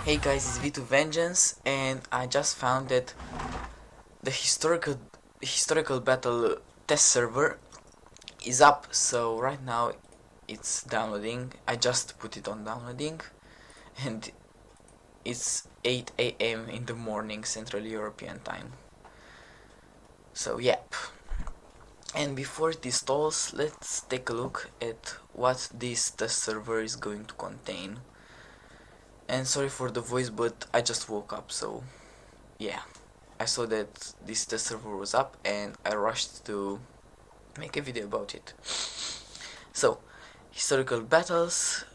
Hey guys, it's V2 Vengeance, and I just found that the historical battle test server is up. So right now it's downloading. I just put it on downloading, and it's 8 a.m. in the morning Central European time. So yep. And before it installs, let's take a look at what this test server is going to contain. And sorry for the voice, but I just woke up, so yeah. I saw that this test server was up and I rushed to make a video about it. So, historical battles.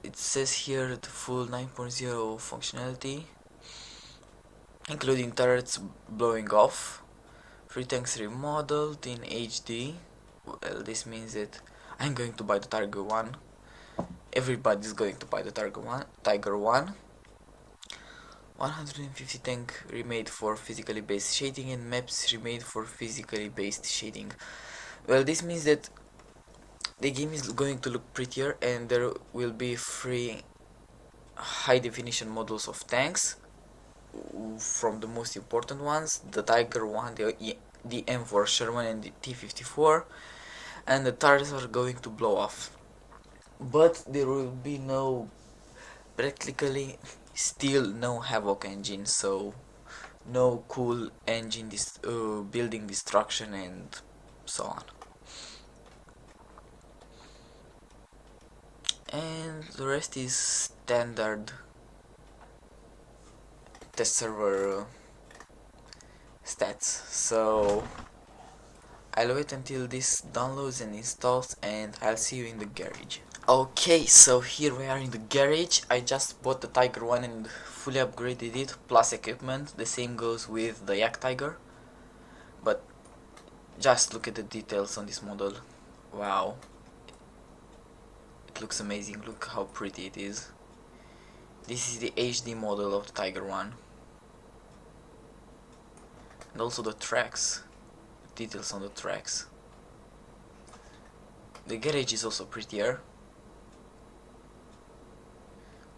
It says here the full 9.0 functionality, including turrets blowing off, free tanks remodeled in HD. Well, this means that I'm going to buy the Tiger 1. Everybody's going to buy the Tiger 1. 150 tank remade for physically based shading and maps remade for physically based shading. Well, this means that the game is going to look prettier and there will be free high definition models of tanks. From the most important ones, the Tiger 1, the M4 Sherman and the T-54, and the turrets are going to blow off. But there will be practically still no Havoc engine, so no cool engine building destruction and so on. And the rest is standard test server stats. So I'll wait until this downloads and installs, and I'll see you in the garage. Okay, so here we are in the garage. I just bought the Tiger 1 and fully upgraded it, plus equipment. The same goes with the Jagdtiger. But just look at the details on this model. Wow. It looks amazing. Look how pretty it is. This is the HD model of the Tiger 1. And also the tracks. Details on the tracks. The garage is also prettier.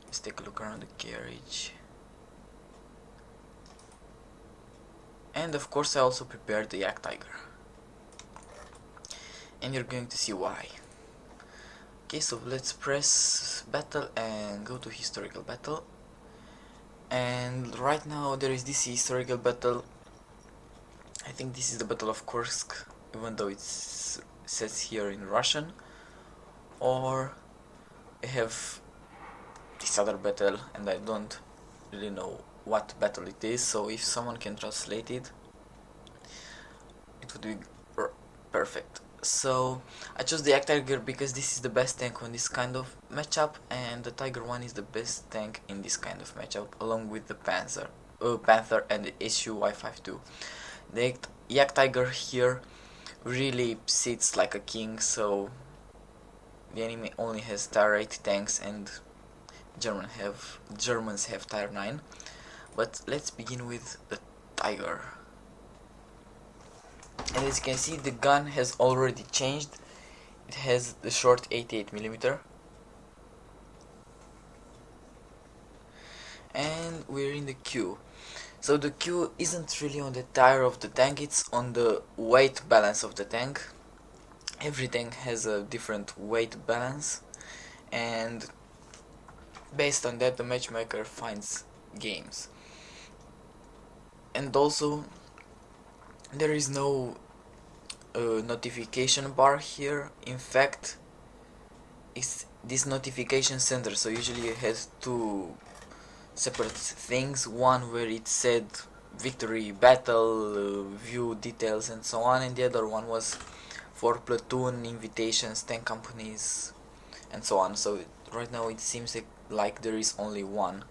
Let's take a look around the garage. And of course I also prepared the Jagdtiger. And you're going to see why. Okay, so let's press battle and go to historical battle. And right now there is this historical battle. I think this is the Battle of Kursk, even though it says here in Russian. Or I have this other battle and I don't really know what battle it is, so if someone can translate it, it would be perfect. So I chose the Jagdtiger because this is the best tank on this kind of matchup, and the Tiger 1 is the best tank in this kind of matchup, along with the Panther and the SU-Y52. The Jagdtiger here really sits like a king, so the enemy only has tier 8 tanks and Germans have tier 9. But let's begin with the Tiger. And as you can see, the gun has already changed. It has the short 88mm. And we're in the Q. So the Q isn't really on the tire of the tank, it's on the weight balance of the tank. Every tank has a different weight balance, and based on that the matchmaker finds games. And also there is no notification bar here. In fact, it's this notification center, so usually it has two separate things, one where it said victory, battle, view details and so on, and the other one was for platoon, invitations, tank companies and so on. So right now it seems like there is only one,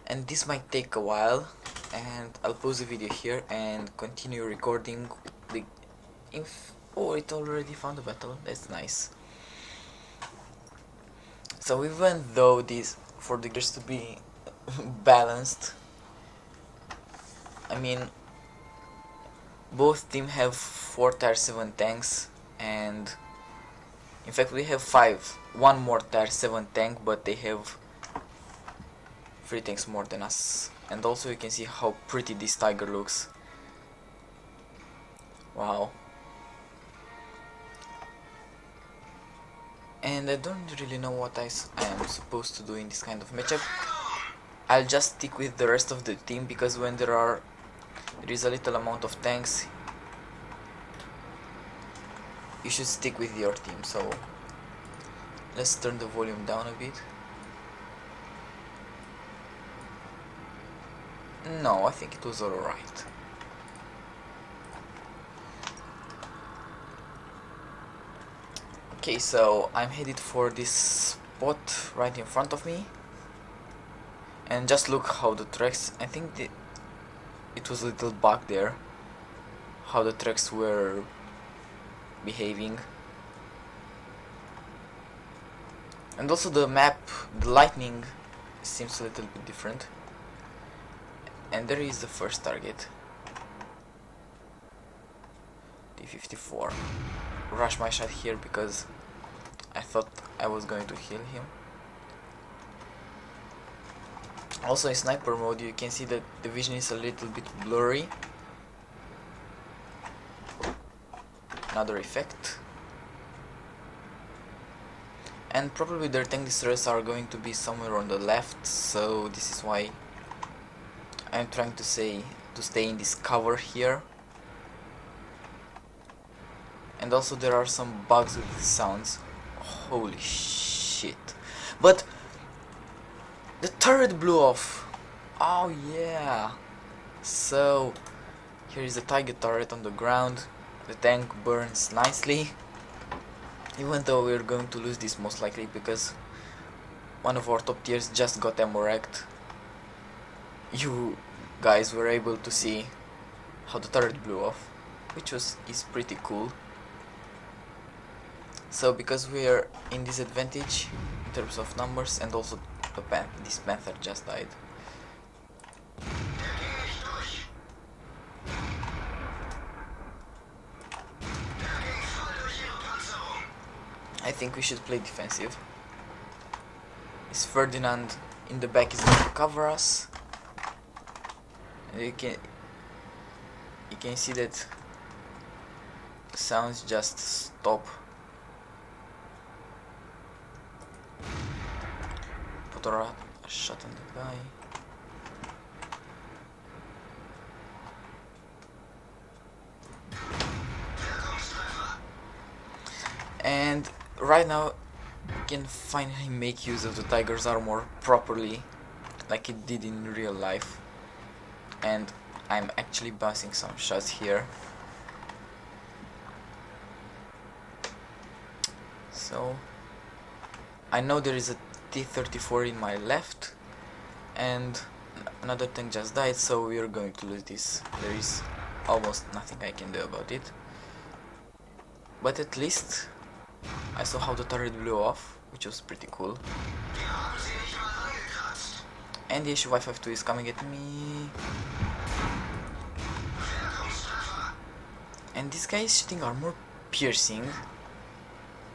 and this might take a while, and I'll pause the video here and continue recording the oh, it already found a battle. That's nice. So even though for the gears to be balanced, I mean, both teams have 4 tier 7 tanks, and in fact we have 5, one more tier 7 tank, but they have 3 tanks more than us. And also you can see how pretty this tiger looks. Wow. And I don't really know what I am supposed to do in this kind of matchup. I'll just stick with the rest of the team, because when there is a little amount of tanks, you should stick with your team. So let's turn the volume down a bit. No, I think it was alright. Okay, so I'm headed for this spot right in front of me. And just look how the tracks, I think it was a little bug there, how the tracks were behaving. And also the map, the lightning seems a little bit different. And there is the first target. D54. Rush my shot here because I thought I was going to heal him. Also in sniper mode you can see that the vision is a little bit blurry. Another effect. And probably their tank destroyers are going to be somewhere on the left, so this is why I'm trying to stay in this cover here. And also there are some bugs with the sounds. Holy shit. But the turret blew off. Oh yeah. So here is the Tiger turret on the ground. The tank burns nicely. Even though we're going to lose this most likely because one of our top tiers just got ammo wrecked. You guys were able to see how the turret blew off, which is pretty cool. So because we are in disadvantage in terms of numbers, and also this panther just died. I think we should play defensive. This Ferdinand in the back is going to cover us. And you can see that the sounds just stop. Put a shot on the guy. And right now you can finally make use of the Tiger's armor properly, like it did in real life. And I'm actually bouncing some shots here. So I know there is a T-34 in my left, and another tank just died, so we are going to lose this. There is almost nothing I can do about it. But at least I saw how the turret blew off, which was pretty cool. And the SU-552 is coming at me. And this guy is shooting armor piercing.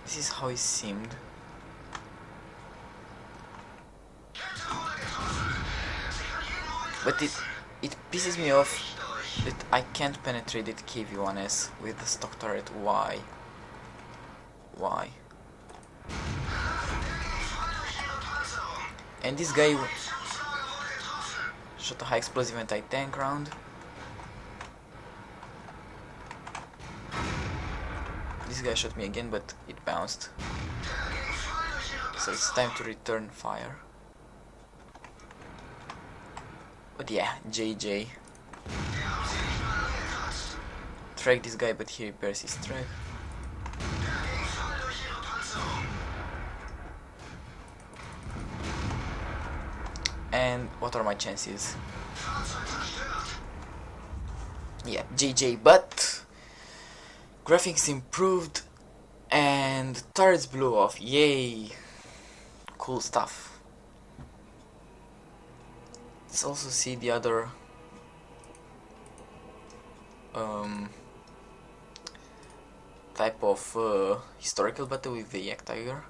This is how it seemed. But it pisses me off that I can't penetrate that KV-1S with the stock turret. Why? Why? And this guy shot a high explosive anti-tank round. This guy shot me again, but it bounced. So it's time to return fire. But yeah, JJ. Track this guy, but he repairs his track. And what are my chances? Yeah, JJ, but graphics improved and turrets blew off. Yay! Cool stuff. Let's also see the other type of historical battle with the Jagdtiger.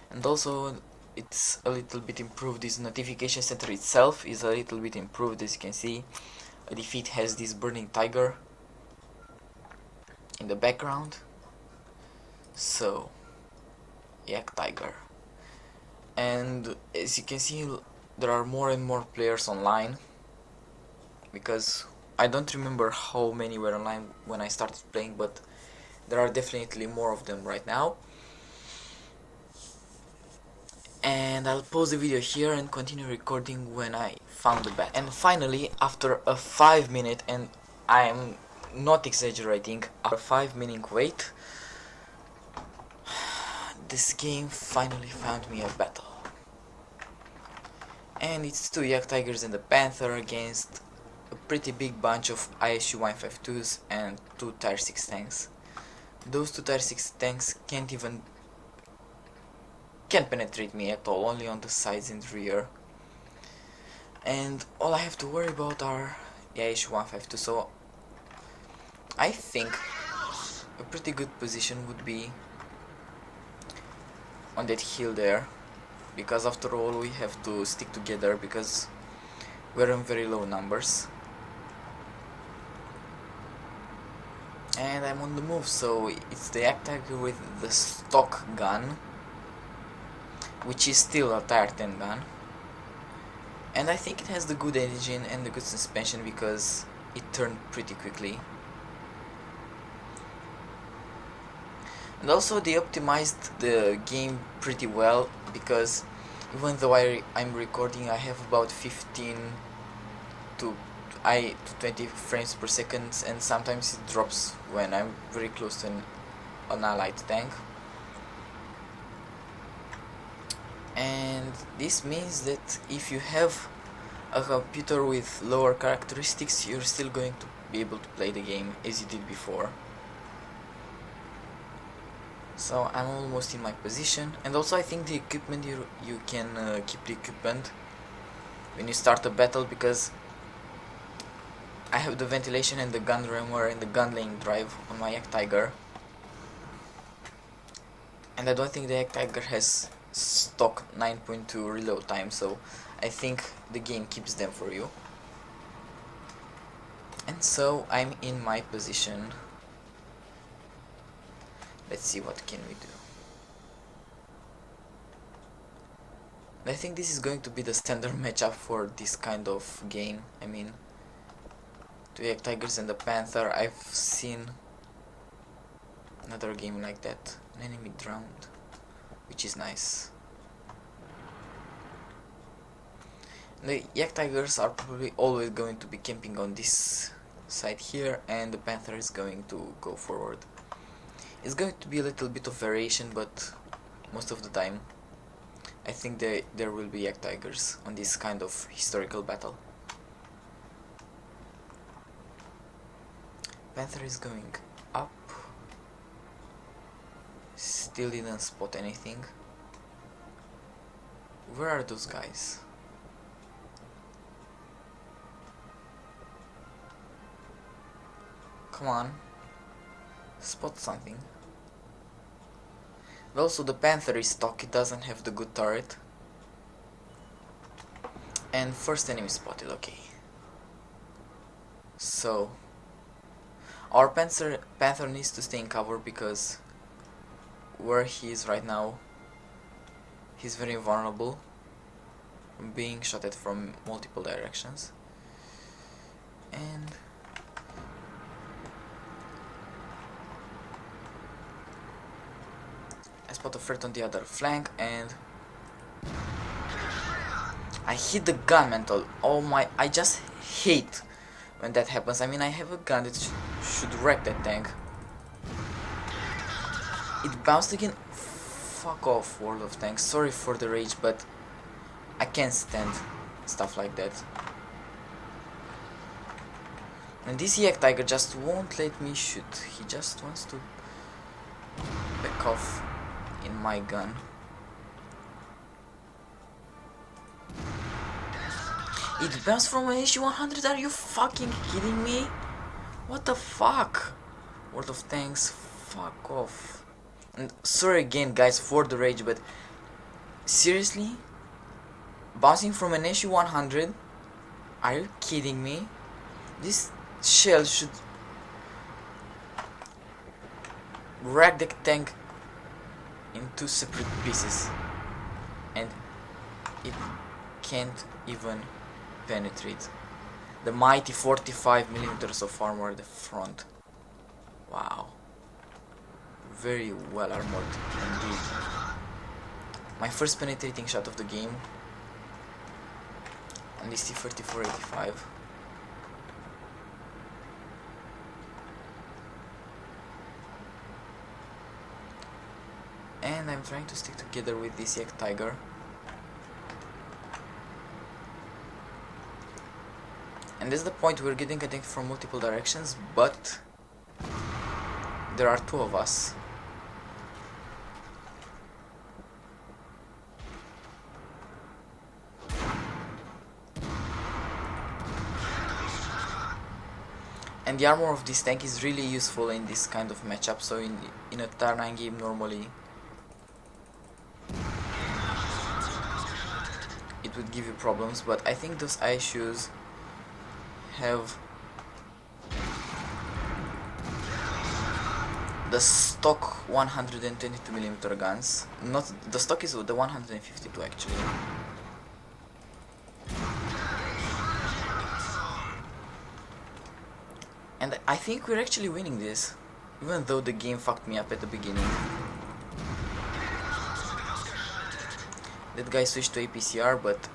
And also it's a little bit improved. This notification center itself is a little bit improved, as you can see. A defeat has this burning tiger in the background. So, Jagdtiger. And as you can see, there are more and more players online, because I don't remember how many were online when I started playing, but there are definitely more of them right now. And I'll pause the video here and continue recording when I found the battle. And finally, after a 5-minute, and I am not exaggerating, after a 5-minute wait, this game finally found me a battle. And it's 2 Jagdtigers and a Panther against a pretty big bunch of ISU 152s and 2 Tier 6 tanks. Those 2 Tier 6 tanks can't penetrate me at all, only on the sides and rear. And all I have to worry about are the ISU 152, so I think a pretty good position would be on that hill there, because after all we have to stick together because we're in very low numbers. And I'm on the move, so it's the Jagdtiger with the stock gun, which is still a Tier 10 gun. And I think it has the good engine and the good suspension because it turned pretty quickly. And also they optimized the game pretty well, because even though I'm recording, I have about 15 to 20 frames per second, and sometimes it drops when I'm very close to an allied tank. And this means that if you have a computer with lower characteristics, you're still going to be able to play the game as you did before. So I'm almost in my position, and also I think the equipment, you can keep the equipment when you start a battle, because I have the ventilation and the gun rammer and the gun laying drive on my Jagdtiger, and I don't think the Jagdtiger has stock 9.2 reload time, so I think the game keeps them for you. And so I'm in my position. Let's see what can we do. I think this is going to be the standard matchup for this kind of game. I mean, 2 Jagdtigers and the Panther. I've seen another game like that, an enemy drowned, which is nice. The Jagdtigers are probably always going to be camping on this side here, and the Panther is going to go forward. It's going to be a little bit of variation, but most of the time I think there will be Jagdtigers on this kind of historical battle. Panther is going up. Still didn't spot anything. Where are those guys? Come on, spot something. Also, the Panther is stock, it doesn't have the good turret. And first enemy spotted, okay. So our Panther needs to stay in cover, because where he is right now, he's very vulnerable, being shot at from multiple directions. And I spot a threat on the other flank, and I hit the gun mantle. Oh my, I just hate when that happens. I mean, I have a gun that should wreck that tank. It bounced again. Fuck off, World of Tanks. Sorry for the rage, but I can't stand stuff like that. And this Jagdtiger just won't let me shoot. He just wants to back off in my gun. It bounced from an HU-100. Are you fucking kidding me? What the fuck? World of Tanks, fuck off. And sorry again, guys, for the rage, but Seriously? Bouncing from an SU-100? Are you kidding me? This shell should wreck the tank in two separate pieces, and it can't even penetrate the mighty 45 millimeters of armor at the front. Wow, very well armored indeed. My first penetrating shot of the game on this T-34-85. And I'm trying to stick together with this Jagdtiger. And this is the point we're getting attacked from multiple directions, but there are two of us. And the armor of this tank is really useful in this kind of matchup, so in a Tier 9 game normally it would give you problems, but I think those ice shoes have the stock 122mm guns. Not the stock is the 152 actually. And I think we're actually winning this, even though the game fucked me up at the beginning. That guy switched to APCR, but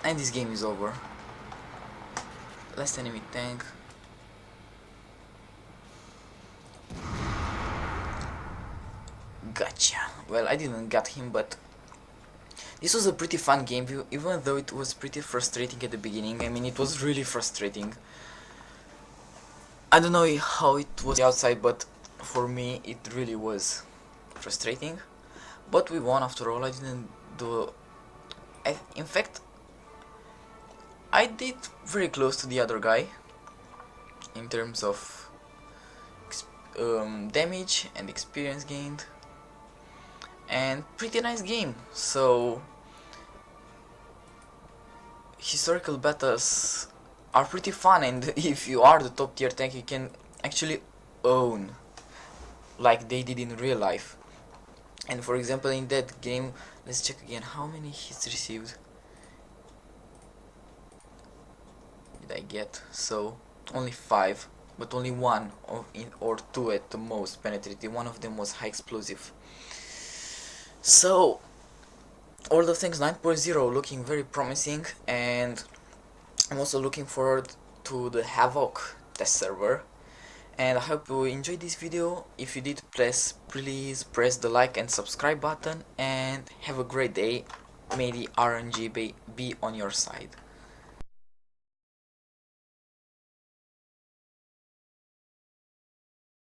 and this game is over. Last enemy tank. Gotcha. Well, I didn't get him, but this was a pretty fun game, even though it was pretty frustrating at the beginning. I mean, it was really frustrating. I don't know how it was outside, but for me it really was frustrating. But we won after all. I didn't do... in fact, I did very close to the other guy in terms of damage and experience gained, and pretty nice game. So historical battles are pretty fun, and if you are the top tier tank, you can actually own like they did in real life. And for example, in that game, let's check again how many hits received did I get. So only 5, but only one or two at the most penetrated. One of them was high explosive. So all the things 9.0 looking very promising, and I'm also looking forward to the Havoc test server. And I hope you enjoyed this video. If you did, please press the like and subscribe button, and have a great day. May the RNG be on your side.